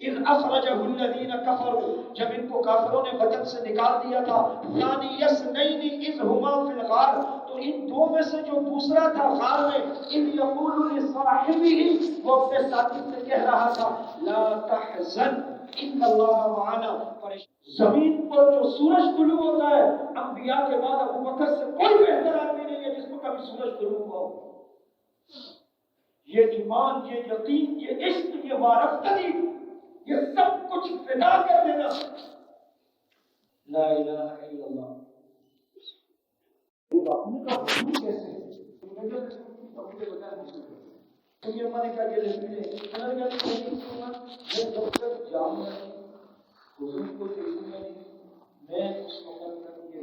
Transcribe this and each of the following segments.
اذ اخرجہ الذین کفروا، جب ان کو کافروں نے وطن سے نکال دیا تھا، ثانی یسنین اذ ہما فی الغار، تو ان دو میں سے جو دوسرا تھا غار میں، اذ یقول لصاحبہ، وہ اپنے ساتھی سے کہہ رہا تھا، لا تحزن ان اللہ معنا، زمین پر جو سورج طلوع ہوتا ہے، انبیاء کے بعد ابو بکر سے کوئی بہتر آدمی نہیں ہے جس کو کبھی سورج طلوع ہوا ہو۔ یہ ایمان، یہ یقین، یہ عشق، یہ وارفتگی، یہ سب کچھ فدا کر دینا، لا الہ الا اللہ۔ یہ باپو کا حضور کیسے ہے؟ تو یہ میں نے کہا یہ لکھ لیں، میں نے کہا یہ جب تک جامع حضور کو دیکھوں گا میں اس وقت تک یہ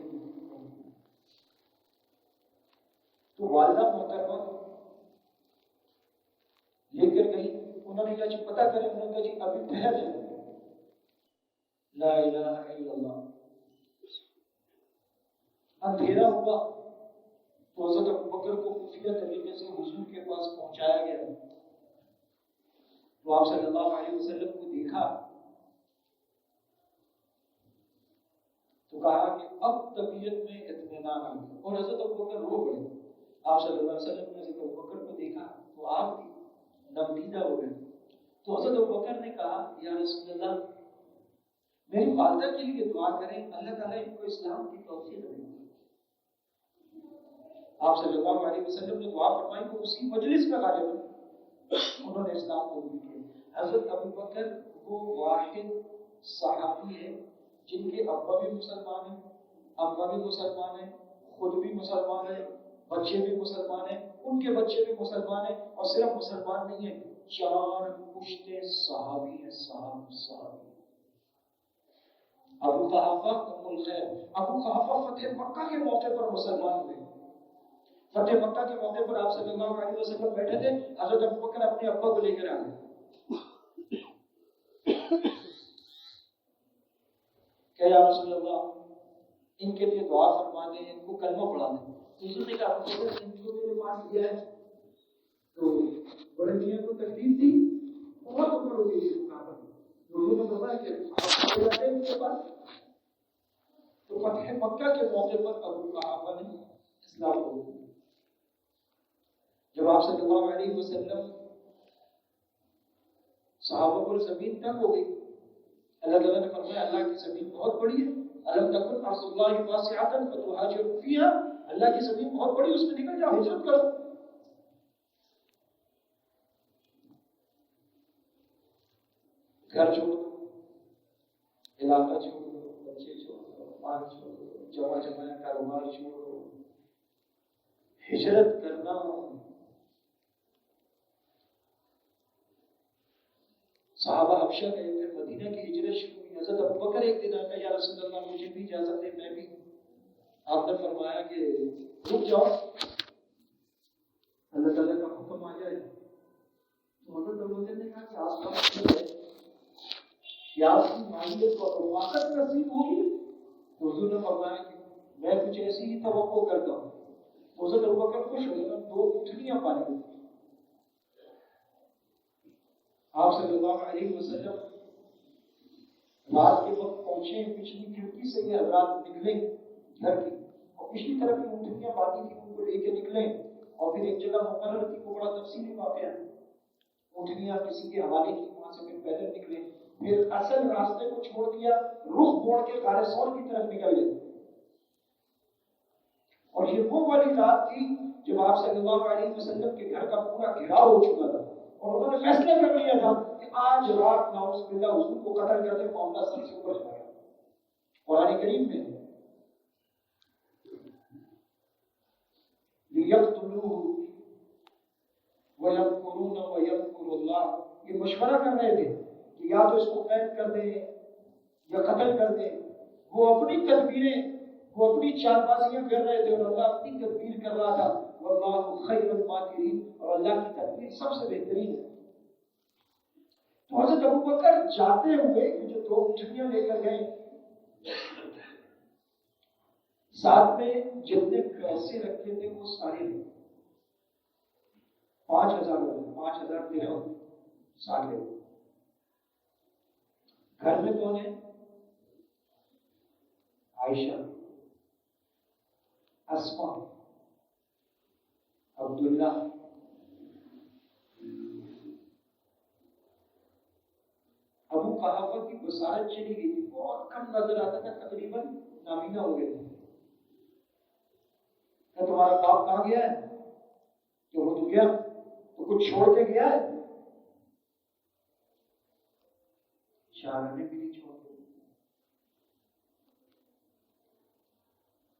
تو والدہ محترمہ لے کر گئی، انہوں نے کہا جی پتہ کریں، انہوں نے کہا جی ابھی پہر ہے، لا الہ الا اللہ۔ اندھیرا ہوا تو حضرت ابوبکر کو خفیہ طریقے سے حضور کے پاس پہنچایا گیا، تو آپ صلی اللہ علیہ وسلم کو دیکھا تو کہا کہ اب طبیعت میں اطمینان آ گیا، اور حضرت ابوبکر رو پڑے۔ آپ صلی اللہ علیہ وسلم نے حضرت ابوبکر کو دیکھا تو آپ بھی نمدیدہ ہو گئے، تو حضرت ابوبکر نے کہا یا رسول اللہ میری والدہ کے لیے دعا کریں، اللہ تعالیٰ ان کو اسلام کی توفیق دے۔ آپ صلی اللہ علیہ وسلم نے دعا فرمائی، وہ اسی مجلس میں غالباً انہوں نے اسلام قبول کیا۔ حضرت ابوبکر وہ واحد صحابی ہے جن کے ابا بھی مسلمان ہیں، اما بھی مسلمان ہیں، خود بھی مسلمان ہیں، بچے بھی مسلمان ہیں، ان کے بچے بھی مسلمان ہیں، اور صرف مسلمان نہیں ہیں، 4 پشتے صحابی ہیں، صحابی۔ ابو قحافہ ام الخیر، ابو قحافہ فتح مکہ کے موقع پر مسلمان ہوئے۔ فتح مکہ کے موقع پر آپ صلی اللہ علیہ وسلم بیٹھے تھے، حضرت ابوبکر اپنے ابا کو لے کر آ گئے کہ یا رسول اللہ ان کے لیے دعا فرما دیں، ان کو کلمہ پڑھا دیں۔ حضور نے کہا ابوبکر ان کو میرے پاس دیا ہے، تو بڑے میاں کو تکلیف دی، بہت عمر ہو گئی ہے حضور نے بتایا کہ آپ جاتے ہیں ان کے پاس۔ تو فتح مکہ کے موقع پر ابو قحافہ نے اسلام قبول کیا۔ جب آپ صلی اللہ علیہ وسلم صحابہ پر زمین تنگ ہو گئی، اللہ تعالیٰ نے فرمایا اللہ کی زمین بہت بڑی ہے، الم تکن ارض اللہ واسعۃ فتہاجروا فیہا، اللہ کی زمین بہت بڑی، اس میں نکل جاؤ، ہجرت کرو۔ گھر چھوڑ دو، علاقہ چھوڑ دو، بچے چھوڑ دو، مال چھوڑ دو، جمع کاروبار چھوڑ دو، ہجرت کرنا۔ صحابہ حبشہ گئے، پھر مدینہ کی ہجرت شروع ہوئی۔ حضرت ابوبکر ایک دن آیا یا رسول اللہ مجھے بھی اجازت دے، میں بھی۔ آپ نے فرمایا کہ رک جاؤ، اللہ تعالیٰ کا حکم آ جائے۔ تو حضرت ابوبکر نے کہا کہ آپ کا ہے کہ آپ کی مالیت کو وقت نصیب ہوگی، تو حضور نے فرمایا کہ میں کچھ ایسی ہی توقع کرتا ہوں۔ حضرت ابوبکر خوش ہوئے، 2 اٹھنیاں پانی۔ آپ صلی اللہ علیہ وسلم رات کے وقت پہنچے، پچھلی کھڑکی سے یہ حضرات نکلے گھر کی، اور پچھلی طرف کی اونٹنیاں باقی تھی ان کو لے کے نکلے، اور پھر ایک جگہ مقرر تھی، وہ بڑا تفصیلی واقعہ ہے، اونٹنیاں کسی کے حوالے کی، وہاں سے پھر پیدل نکلے، پھر اصل راستے کو چھوڑ دیا، رخ موڑ کے غار ثور کی طرف نکل گئے۔ اور یہ وہ والی رات تھی جب آپ صلی اللہ علیہ وسلم کے گھر کا پورا گھیراؤ ہو چکا تھا، اور انہوں نے فیصلہ کر لیا تھا کہ آج رات ناؤز باللہ حضور کو قتل کر دے، معاملہ سب سے اوپر چلا گیا۔ قرآن کریم میں لِيَقْتُلُوهُ وَيَمْكُرُونَ وَيَمْكُرُ اللَّهُ، یہ مشورہ کر رہے تھے کہ یا تو اس کو قید کر دیں یا قتل کر دیں۔ وہ اپنی تدبیریں، وہ اپنی چال بازیاں کر رہے تھے، اور اللہ اپنی تدبیر کر رہا تھا، واللہ خیر الماکرین، اور اللہ کی تدبیر سب سے بہترین ہے۔ تو حضرت ابوبکر جاتے ہوئے جو 2 اونٹنیاں لے کر گئے، ساتھ میں جتنے پیسے رکھے تھے وہ سارے لے، 5000 درہم سارے۔ گھر میں کون ہے؟ عائشہ، اسما، عبداللہ، ابو قحافہ کی بصارت چلی گئی تھی، بہت کم نظر آتا تھا، تقریباً نابینا ہو گئے تھے. کہ تمہارا باپ کہاں گیا ہے؟ کہ وہ تو گیا، تو کچھ چھوڑ کے گیا ہے؟ اشارہ نے بھی نہیں چھوڑ دیا.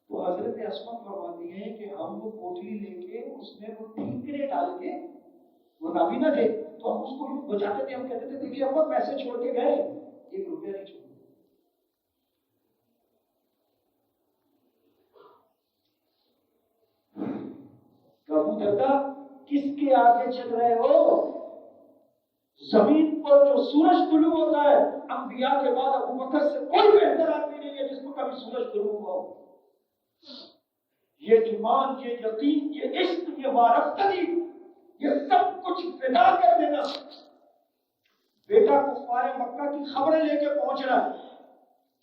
تو حضرت اسما فرماتی ہیں کہ ہم وہ کوٹلی لے کے اس میں وہ ٹھیکرے ڈال کے، وہ نابینا تھے تو ہم اس کو یوں بچاتے تھے، ہم کہتے تھے دیکھیے ابا پیسے چھوڑ کے گئے، 1 روپیہ نہیں چھوڑ. ابو دردہ کس کے آگے چل رہے ہو؟ زمین پر جو سورج طلوع ہوتا ہے، انبیاء کے بعد ابو بکر سے کوئی بہتر آدمی نہیں ہے جس کو کبھی سورج طلوع ہوا ہو. یہ ایمان، یہ یقین، یہ عشق، یہ وارفتگی، یہ سب کچھ فدا کر دینا. بیٹا کفار مکہ کی خبریں لے کے پہنچ رہا ہے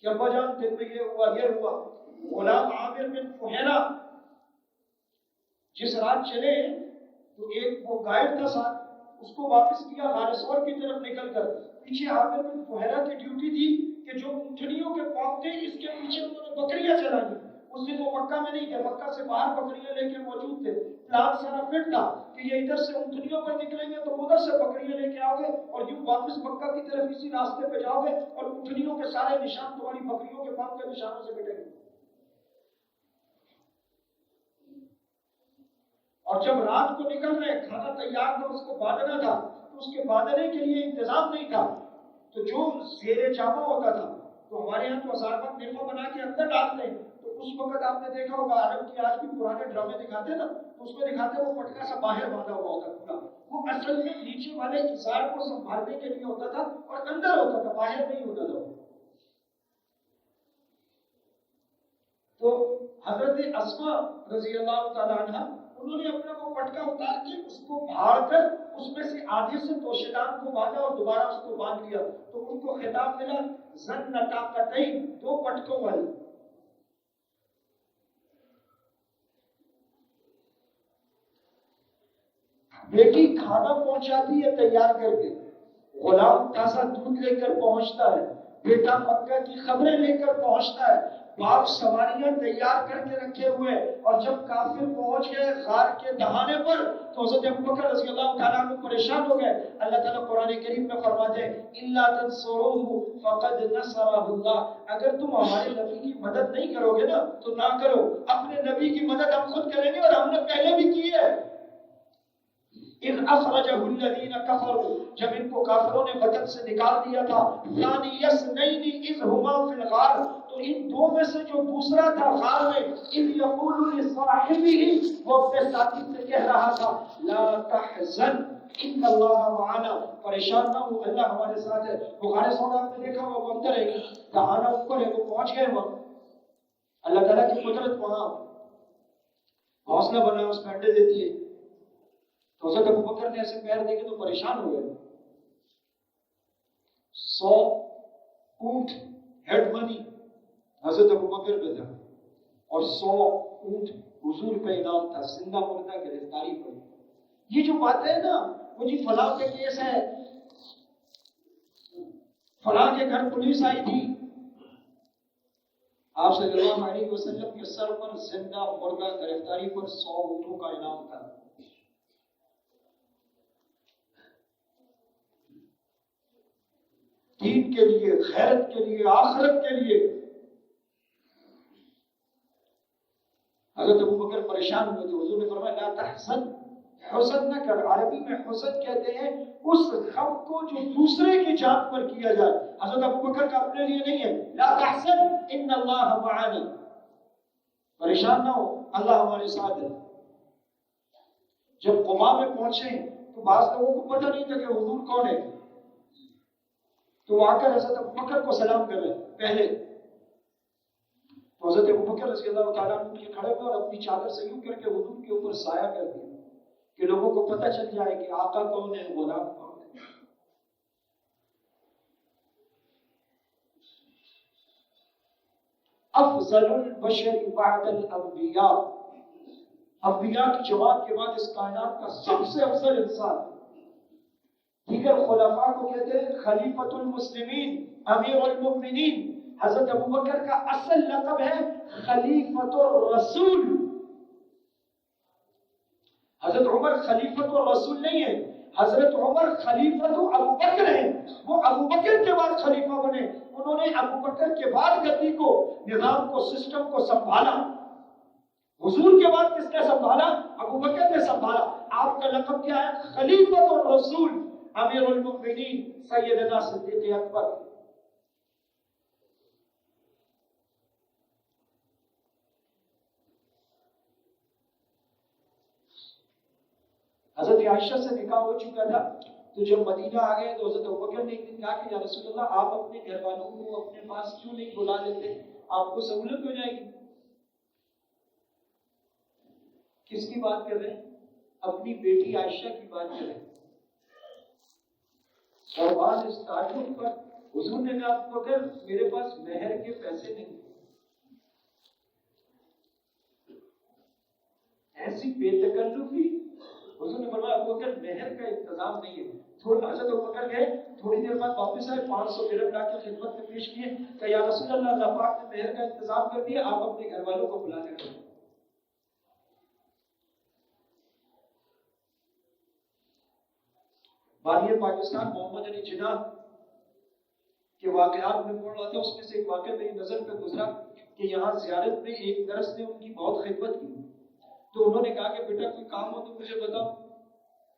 کہ ابا جان دن میں یہ ہوا یہ ہوا. غلام عامر بن فہیرہ جس رات چلے تو ایک وہ گائیڈ تھا ساتھ، اس کو واپس کیا غار ثور کی طرف نکل کر. پیچھے عامر بن فہیرہ کی ڈیوٹی تھی کہ جو اونٹنیوں کے پاؤں تھے اس کے پیچھے انہوں نے بکریاں چلانی. اس دن وہ مکہ میں نہیں تھے، مکہ سے باہر بکریاں لے کے موجود تھے. پلان سارا فٹ تھا کہ یہ ادھر سے اونٹنیوں پر نکلیں گے تو ادھر سے بکریاں لے کے آؤ گے اور یوں واپس مکہ کی طرف اسی راستے پہ جاؤ گے اور اونٹنیوں کے سارے نشان تمہاری بکریوں کے پاؤں کے نشانوں سے مٹیں گے. اور جب رات کو نکل رہے، کھانا تیار تھا، اس کو باندھنا تھا، تو اس کے باندھنے کے لیے انتظام نہیں تھا. تو جو زیر جامہ ہوتا تھا، تو ہمارے یہاں تو ہزار بار نیفا بنا کے اندر ڈالتے ہیں، تو اس وقت آپ نے دیکھا ہوگا عرب کی آج بھی پرانے ڈرامے دکھاتے ہیں نا، تو اس میں دکھاتے ہیں وہ پٹکا سا باہر باندھا ہوا ہوتا پورا. وہ اصل میں نیچے والے اظہار کو سنبھالنے کے لیے ہوتا تھا اور اندر ہوتا تھا، باہر نہیں ہوتا تھا. تو حضرت اسما رضی اللہ تعالی عنہ انہوں نے اپنا وہ پٹکا اتار کے اس کو بھاڑ کر اس میں سے آدھے سے توشیدان کو باندھا اور دوبارہ اس کو باندھ لیا. تو ان کو خطاب ملا زن نطاقتین، 2 پٹکوں والی. بیٹی کھانا پہنچاتی ہے تیار کر کے، غلام تازہ دودھ لے کر پہنچتا ہے، بیٹا مکہ کی خبریں لے کر پہنچتا ہے، باپ سواریاں تیار کر کے رکھے ہوئے. اور جب کافر پہنچ گئے غار کے دہانے پر تو حضرت ابوبکر رضی اللہ تعالیٰ عنہ پریشان ہو گئے. اللہ تعالیٰ قرآن کریم میں فرماتے ہیں الا تنصروه فقد نصرہ اللہ، اگر تم ہمارے نبی کی مدد نہیں کرو گے نا تو نہ کرو، اپنے نبی کی مدد ہم خود کریں گے اور ہم نے پہلے بھی کی ہے. اذ اخرجہ الذین کفروا، جب ان کو کافروں نے وطن سے نکال دیا تھا، ثانی یسنین اذ ہما فی الغار، تو ان دو میں سے جو دوسرا تھا غار میں، اذ یقول لصاحبہ، وہ اپنے ساتھی سے کہہ رہا تھا لا تحزن ان اللہ معنا، پریشان نہ ہو، اللہ ہمارے ساتھ ہے. بخاری سونا آپ نے دیکھا وہ اندر ہے، دہانا اوپر ہے، وہ پہنچ گئے وہاں. اللہ تعالیٰ کی قدرت وہاں حوصلہ بنا اس میں انڈے دیتی ہے. تو حضرت ابوبکر نے ایسے پیر دیکھے تو پریشان ہو گئے. 100 اونٹ ہیڈ منی حضرت ابوبکر پہ تھا اور 100 اونٹ حضور پہ انعام تھا، زندہ مردہ گرفتاری پر. یہ جو باتیں ہیں نا، وہ جی فلاں کے کیس ہے، فلاں کے گھر پولیس آئی تھی، آپ صلی اللہ علیہ وسلم کے سر پر زندہ مردہ گرفتاری پر 100 اونٹوں کا انعام تھا. دین کے لیے، غیرت کے لیے، آخرت کے لیے. حضرت ابوبکر پریشان ہوئے تو حضور نے فرمایا لا تحزن، حزن نہ کر. عربی میں حزن کہتے ہیں اس غم کو جو دوسرے کی جان پر کیا جائے. حضرت ابوبکر کا اپنے لیے نہیں ہے. لا تحزن ان اللہ معنا، پریشان نہ ہو، اللہ ہمارے ساتھ ہے. جب قباء میں پہنچے تو بعض لوگوں کو پتہ نہیں تھا کہ حضور کون ہے، تو وہ آ کر حضرت ابوبکر کو سلام کر رہے پہلے. تو حضرت ابوبکر رضی اللہ تعالیٰ عنہ کے کھڑے ہوئے اور اپنی چادر سے یوں کر کے حضور کے اوپر سایہ کر دیا کہ لوگوں کو پتہ چل جائے کہ آقا کون ہے، غلام کون ہے. افضل البشر بعد الانبیاء، انبیاء کی جماعت کے بعد اس کائنات کا سب سے افضل انسان. دیگر خلفاء کو کہتے ہیں خلیفۃ المسلمین، امیر المؤمنین. حضرت ابوبکر کا اصل لقب ہے خلیفۃ الرسول. حضرت عمر خلیفۃ الرسول نہیں ہے، حضرت عمر خلیفۃ ابوبکر ہیں. وہ ابوبکر کے بعد خلیفہ بنے. انہوں نے ابوبکر کے بعد گدی کو، نظام کو، سسٹم کو سنبھالا. حضور کے بعد کس نے سنبھالا؟ ابوبکر نے سنبھالا. آپ کا لقب کیا ہے؟ خلیفۃ الرسول، امیر المؤمنین سیدنا صدیق اکبر. حضرت عائشہ سے نکاح ہو چکا تھا، تو جب مدینہ آ گئے تو حضرت ابوبکر نے ایک دن کہا کہ یا رسول اللہ، آپ اپنے گھر والوں کو اپنے پاس کیوں نہیں بلا لیتے؟ آپ کو سہولت ہو جائے گی. کس کی بات کر رہے ہیں؟ اپنی بیٹی عائشہ کی بات کر رہے ہیں. اور بعد اس تعلق پر حضور نے کہا ابوبکر میرے پاس مہر کے پیسے نہیں. ایسی بے تکلفی. حضور نے فرمایا ابوبکر مہر کا انتظام نہیں ہے. حضرت ابوبکر گئے، تھوڑی دیر بعد واپس آئے، 500 درہم لا کے خدمت میں پیش کیے کہ یا رسول اللہ، اللہ پاک نے مہر کا انتظام کر دیا، آپ اپنے گھر والوں کو بلا لیں. بانی پاکستان محمد علی جناح کے واقعات میں پڑھ رہا تھا، اس میں سے ایک واقعہ میری نظر پہ گزرا کہ یہاں زیارت میں ایک نرس نے ان کی بہت خدمت کی. تو انہوں نے کہا کہ بیٹا کوئی کام ہو تو مجھے بتاؤ.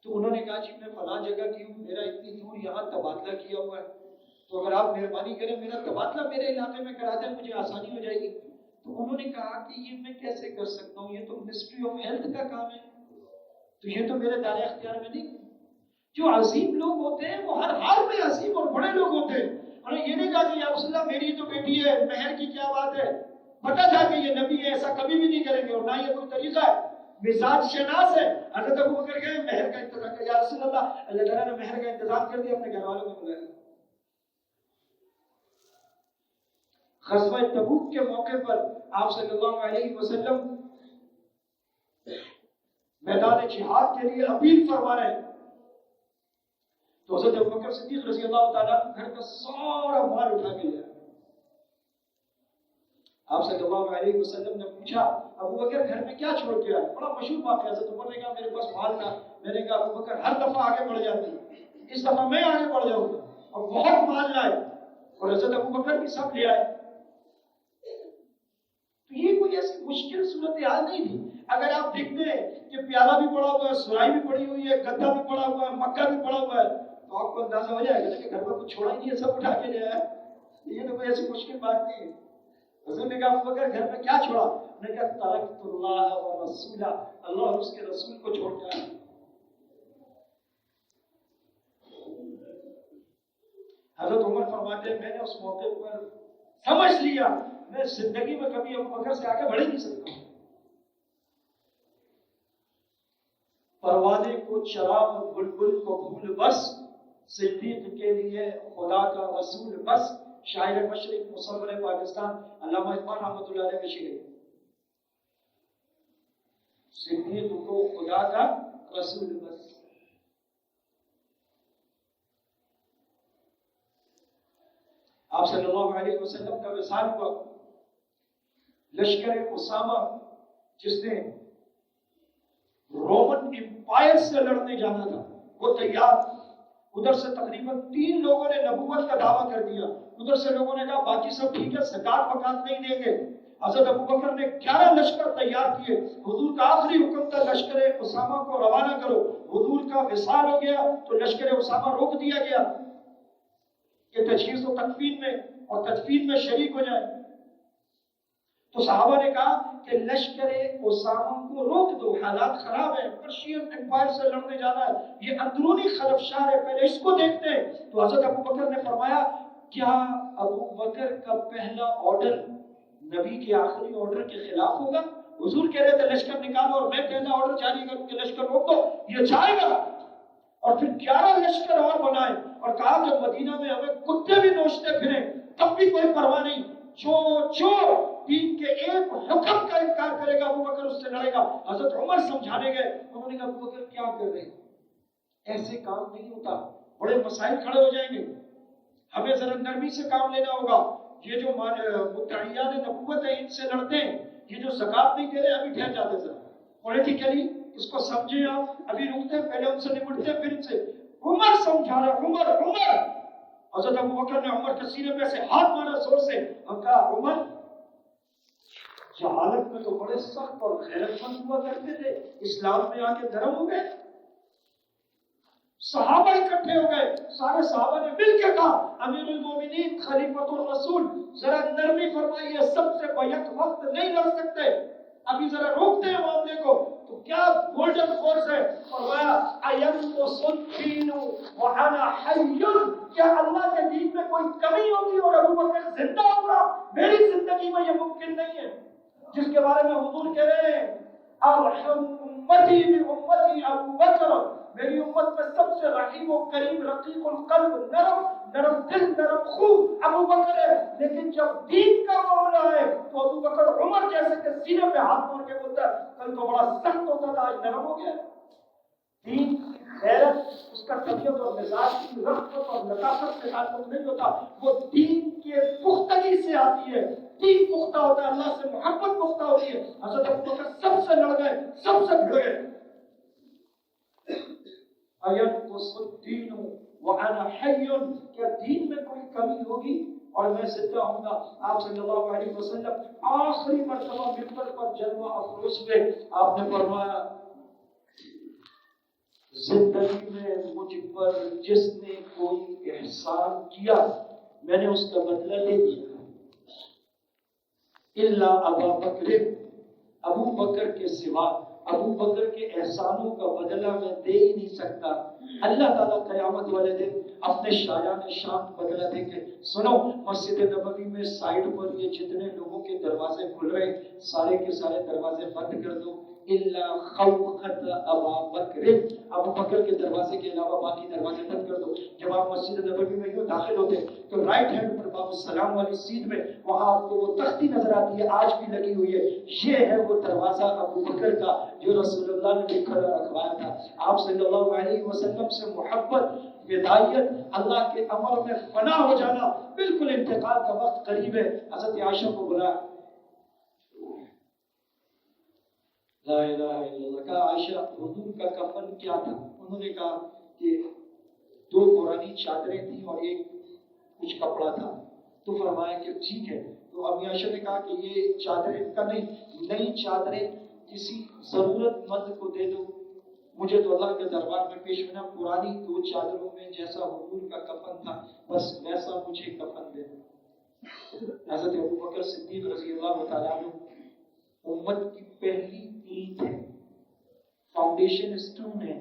تو انہوں نے کہا جی میں فلاں جگہ کی ہوں، میرا اتنی دور یہاں تبادلہ کیا ہوا ہے، تو اگر آپ مہربانی کریں میرا تبادلہ میرے علاقے میں کرا دیں، مجھے آسانی ہو جائے گی. تو انہوں نے کہا کہ یہ میں کیسے کر سکتا ہوں، یہ تو منسٹری آف ہیلتھ کا کام ہے، تو یہ تو میرے دائرۂ اختیار میں نہیں. جو عظیم لوگ ہوتے ہیں وہ ہر حال میں عظیم اور بڑے لوگ ہوتے ہیں. انہوں نے یہ نہیں کہا کہ یا رسول اللہ میری تو بیٹی ہے، مہر کی کیا بات ہے. پتہ تھا کہ یہ نبی ہے، ایسا کبھی بھی نہیں کریں گے اور نہ یہ کوئی طریقہ ہے. مزاج شناس ہے. حضرت ابوبکر گئے، مہر کا انتظام کیا یا رسول اللہ، اللہ تعالیٰ نے مہر کا انتظام کر دیا، اپنے گھر والوں کو بلایا. غزوہ تبوک کے موقع پر آپ صلی اللہ علیہ وسلم میدان جہاد کے لیے اپیل فرما رہے ہیں. تو حضرت ابوبکر صدیق رضی اللہ تعالیٰ گھر کا سارا مال اٹھا کے لیا. آپ صلی اللہ علیہ وسلم نے پوچھا ابوبکر گھر میں کیا چھوڑ کے آئے؟ بڑا مشہور واقعہ. حضرت عمر نے کہا میرے پاس مال تھا. میں نے کہا ابوبکر ہر دفعہ آگے بڑھ جاتی ہے، اس دفعہ میں آگے بڑھ جاؤں گا. اور بہت مال لائے اور حضرت ابوبکر بھی سب لے آئے. تو یہ کوئی ایسی مشکل صورتحال نہیں تھی. اگر آپ دیکھتے ہیں کہ پیالہ بھی پڑا ہوا ہے، سرائی بھی پڑی ہوئی ہے، گدا بھی پڑا ہوا ہے، مکہ بھی پڑا ہوا ہے، تو آپ کو اندازہ ہو جائے گا کہ گھر میں کچھ چھوڑا ہی نہیں ہے، سب اٹھا کے لے آیا. یہ تو کوئی ایسی مشکل بات نہیں ہے. حضور نے کہا ابوبکر گھر میں کیا چھوڑا؟ نے کہا ترکت اللہ و رسولہ، اللہ اور اس کے رسول کو چھوڑ کے آیا. حضرت عمر فرماتے ہیں میں نے اس موقع پر سمجھ لیا میں زندگی میں کبھی ابوبکر سے آگے بڑھ ہی نہیں سکتا. پروانے کو چراغ بلبل کو بھول بس، صدیق کے لیے خدا کا رسول بس. شاعر مشرق مصور پاکستان علامہ اقبال رحمۃ اللہ علیہ کے شعر. صدیق کو خدا کا رسول بس. آپ صلی اللہ علیہ وسلم کا وصال ہوا. لشکر اسامہ جس نے رومن امپائر سے لڑنے جانا تھا وہ تیار. ادھر سے تقریباً 3 لوگوں نے نبوت کا دعویٰ کر دیا، ادھر سے لوگوں نے کہا باقی سب ٹھیک ہے، زکات وکات نہیں دیں گے. حضرت ابوبکر نے 11 لشکر تیار کیے. حضور کا آخری حکم تھا لشکر اسامہ کو روانہ کرو. حضور کا وصال ہو گیا تو لشکر اسامہ روک دیا گیا کہ تجہیز و تکفین میں اور تدفین میں شریک ہو جائے. تو صحابہ نے کہا کہ لشکر اسامہ کو روک دو، حالات خراب ہیں، پرشین امپائر سے لڑنے جانا ہے، یہ اندرونی خلفشار ہے، پہلے اس کو دیکھتے ہیں. تو حضرت ابوبکر نے فرمایا کیا ابوبکر کا پہلا آرڈر نبی کے آخری آرڈر کے خلاف ہوگا؟ حضور کہہ رہے تھے لشکر نکالو اور میں پہلا آرڈر جاری کروں کہ لشکر روک دو، یہ جائے گا. اور پھر 11 لشکر اور بنائے اور کہا جب مدینہ میں ہمیں کتے بھی نوچتے پھریں تب بھی کوئی پرواہ نہیں، جو دین کے ایک حکم کا انکار کرے گا ابو بکر اس سے لڑے گا۔ حضرت عمر سمجھانے گئے، انہوں نے کہا ابو بکر کیا کر رہے ہیں، ایسے کام نہیں ہوتا، بڑے مسائل کھڑے ہو جائیں گے، ہمیں ذرا نرمی سے کام لینا ہوگا۔ یہ جو مدعیان نبوت ہے ان سے لڑتے ہیں، یہ جو زکات نہیں دے رہے ابھی ٹھہر جاتے ذرا پولیٹیکلی اس کو سمجھیں آپ، ابھی رکتے پہلے ان سے نمٹتے پھر ان سے۔ عمر سمجھا رہا، عمر حضرت ابو بکر نے عمر کے سینے پہ سے ہاتھ مارا زور سے اور کہا عمر جہالت میں تو بڑے سخت اور غیرت مند ہوا کرتے تھے، اسلام میں آ کے نرم ہو گئے۔ صحابہ اکٹھے ہو گئے، سارے صحابہ نے مل کے کہا امیر المومنین خلیفۃ الرسول ذرا نرمی فرمائیے، سب سے بیک وقت نہیں لڑ سکتے، ابھی ذرا روکتے ہیں معاملے کو۔ تو کیا گولڈن فورس ہے، فرمایا اینقص الدین وانا حی، کیا اللہ کے دین میں کوئی کمی ہوگی اور ابو بکر زندہ ہوگا؟ میری زندگی میں یہ ممکن نہیں ہے، جس کے بارے میں حضور کہہ رہے ہیں ارحم امتی بامتی ابو بکر، میری امت میں سب سے رحیم و کریم، رقیق القلب، نرم دل، نرم خو ابو بکر ہے۔ لیکن جب دین کا معاملہ ہے تو ابو بکر عمر جیسے کہ سینے پہ ہاتھ مار کے بولتا ہے کل تو بڑا سخت ہوتا تھا، آج نرم ہو گیا۔ دین کی غیرت اس کا طبیعت اور مزاج کی رغبت اور لطافت سے تعلق نہیں ہوتا، وہ دین کے پختگی سے آتی ہے۔ دین پختہ ہوتا ہے، اللہ سے محبت پختہ ہوتی ہے۔ حضرت ابو بکر سب سے لڑ گئے، سب سے بھڑ گئے۔ اینقص الدین وانا حی، کیا دین میں کوئی کمی ہوگی اور میں زندہ ہوں گا؟ آپ صلی اللہ علیہ وسلم آخری مرتبہ ممبر پر جلوہ افروز میں آپ نے فرمایا زندگی میں مجھ پر جس نے کوئی احسان کیا میں نے اس کا بدلہ لے لیا، الا ابا بکر، ابو بکر کے سوا ابو بکر کے احسانوں کا بدلہ میں دے ہی نہیں سکتا۔ اللہ تعالیٰ قیامت والے دن اپنے شایان شان بدلہ دیں گے۔ سنو، مسجد نبوی میں سائڈ پر یہ جتنے لوگوں کے دروازے کھل رہے سارے کے سارے دروازے بند کر دو، الا خوخت ابا بکر، ابو بکر کے دروازے کے علاوہ باقی دروازے بند کر دو۔ جب آپ مسجد نبوی میں یوں داخل ہوتے تو رائٹ ہینڈ پر باب السلام والی سیٹ میں وہاں آپ کو وہ تختی نظر آتی ہے، آج بھی لگی ہوئی ہے، یہ ہے وہ دروازہ ابو بکر کا جو رسول اللہ نے لکھا رکھوایا تھا۔ آپ صلی اللہ علیہ وسلم سے محبت، وداعیت، اللہ کے امر میں فنا ہو جانا، بالکل انتقال کا وقت قریب ہے۔ حضرت عائشہ کو بلایا، لا الہ الا اللہ، کہا عائشہ حضور کا کفن کیا تھا؟ انہوں نے کہا کہ 2 پرانی چادریں تھیں اور ایک کچھ کپڑا تھا۔ تو فرمایا کہ ٹھیک ہے۔ تو ابی عائشہ نے کہا کہ یہ چادریں کا نہیں، نئی چادریں کسی ضرورت مند کو دے دو، مجھے تو اللہ کے دربار میں پیش ہونا، پرانی 2 چادروں میں جیسا حضور کا کفن تھا بس ویسا مجھے کفن دے دو۔ حضرت ابو بکر صدیق رضی اللہ تعالیٰ عنہ امت کی پہلی اینٹ ہے، فاؤنڈیشن اسٹون ہے،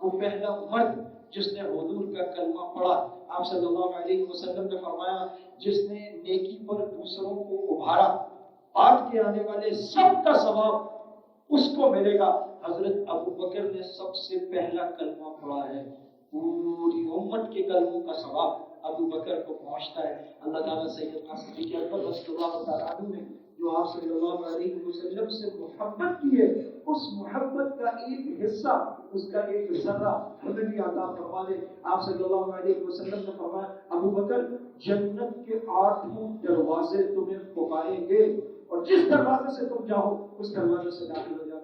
وہ پہلا مرد جس نے حضور کا کلمہ پڑھا۔ آپ صلی اللہ علیہ وسلم نے فرمایا جس نے نیکی پر دوسروں کو ابھارا، بعد کے آنے والے سب کا ثواب اس کو ملے گا۔ حضرت ابو بکر نے سب سے پہلا کلمہ پڑھا ہے، پوری امت کے کلموں کا ثواب ابو بکر کو پہنچتا ہے۔ اللہ تعالیٰ سیدنا صدیق اکبر رضی اللہ تعالیٰ عنہ نے جو آپ صلی اللہ علیہ وسلم سے محبت کی ہے، اس محبت کا ایک حصہ، اس کا ایک ذرہ ہمیں بھی عطا فرما دے۔ آپ صلی اللہ علیہ وسلم نے فرمایا ابو بکر جنت کے 8 دروازے تمہیں پکاریں گے اور جس دروازے سے تم جاؤ اس دروازے سے داخل ہو جاؤ۔